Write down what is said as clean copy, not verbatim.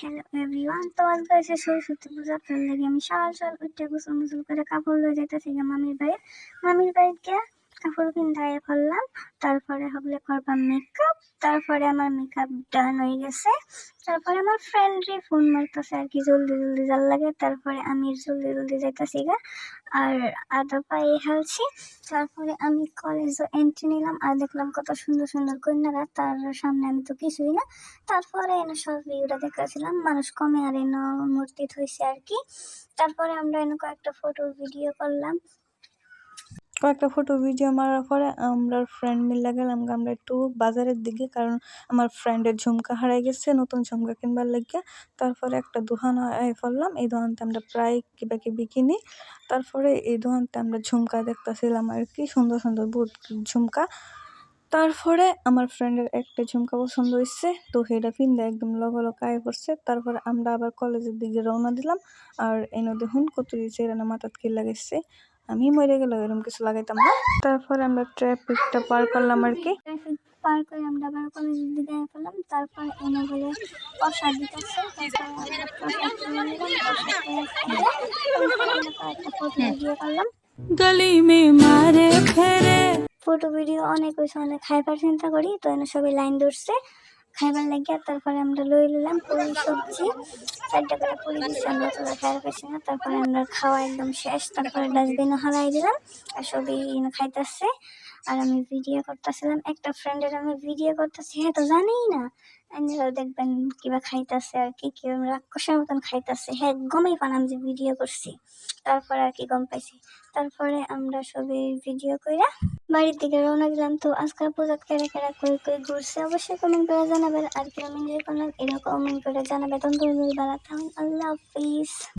Hello everyone, তো আজকে হচ্ছে সরস্বতী পূজা। তার লাগে আমি সকাল সকাল উঠে গোসল মোসল করে কাপড় লয়ে যাইতেছি মামির বাড়িতে গিয়ে কাপড় কিনতে ফেললাম। তারপরে হবলে করবাম মেকআপ। তারপরে আমার মেকআপ ডান হয়ে গেছে। তারপরে আমার ফ্রেন্ডরে ফোন মারতেছে আর কি জলদি জলদি যার লাগে। তারপরে আমি জলদি জলদি যাইতেছি গা আর আদা পায়ে হেলছি। তারপরে আমি কলেজে এন্ট্রি নিলাম আর দেখলাম কত সুন্দর সুন্দর কন্যারা, তার সামনে আমি তো কিছুই না। তারপরে এনে সব ভিউটা দেখতেছিলাম, মানুষ কমে আর এনে মূর্তি থইছে আর কি। তারপরে আমরা এনে কয়েকটা ফটো ভিডিও করলাম। কয়েকটা ফটো ভিডিও মারার পরে আমরা ফ্রেন্ড মিলে গেলাম আমরা একটু বাজারের দিকে, কারণ আমার ফ্রেন্ডের ঝুমকা হারাই গেছে, নতুন ঝুমকা কিনবার লাগিয়া। তারপরে একটা দোকান ফেললাম, এই দোকানতে আমরা প্রায় কিবা কিনি। তারপরে এই দোকানতে আমরা ঝুমকা দেখতেছিলাম আর কি, সুন্দর সুন্দর বহুত ঝুমকা। তারপরে আমার ফ্রেন্ডের একটা ঝুমকা পছন্দ হয়েছে, তো সেটা পিন্দা একদম লগালগ আয় পড়ছে। তারপরে আমরা আবার কলেজের দিকে রওনা দিলাম। আর এনে দেখুন কত চেরানা মাথাত কি লাগাইছে, আমি মরে গেল এরকম কিছু লাগাইতাম না। তারপরে আমরা ট্রাফিকটা পার করলাম আর কি। ট্রাফিক পার করে আমরা আবার কলেজের দিকে ফেললাম। তারপরে এনে বলে প্রসাদ দিতেছে। তারপরে আমরা প্রসাদ নিয়ে নিলাম। প্রসাদ তারপরে আমরা কয়েকটা ফটো ভিডিও করলাম। গলি মে মারে ফেরে ফটো ভিডিও অনেক হয়েছে, অনেক খাইবার চিন্তা করি, তো এনে সবাই লাইন ধরছে খাইবার লাগিয়া। তারপরে আমরা লই নিলাম পুরি সবজি, 4টা করে পুরি দিচ্ছি, আমরা তো খাইতে পারছি না। তারপরে আমরা খাওয়া একদম শেষ। তারপরে ডাস্টবিনে হারাই দিলাম আর সবাই খাইতেছে আর আমি ভিডিও করতেছিলাম। একটা ফ্রেন্ডের আমি ভিডিও করতেছি, হ্যাঁ তো জানেই না। আপনারাও দেখবেন কিবা খাইতেছে আর কি, কেউ রাক্ষসের মতন খাইতেছে, হ্যাঁ গমেই পান যে ভিডিও করছি। তারপরে আর কি গম পাইছি। তারপরে আমরা সবাই ভিডিও কইরা বাড়ির দিকে রওনা দিলাম। তো আজকাল পূজা কেরা কেরা কই কই ঘুরছে অবশ্যই কমেন্ট করে জানাবেন, আর কিরকম এনজয় করলাম এটাও কমেন্ট করে জানাবেন। তখন আল্লাহ হাফিজ।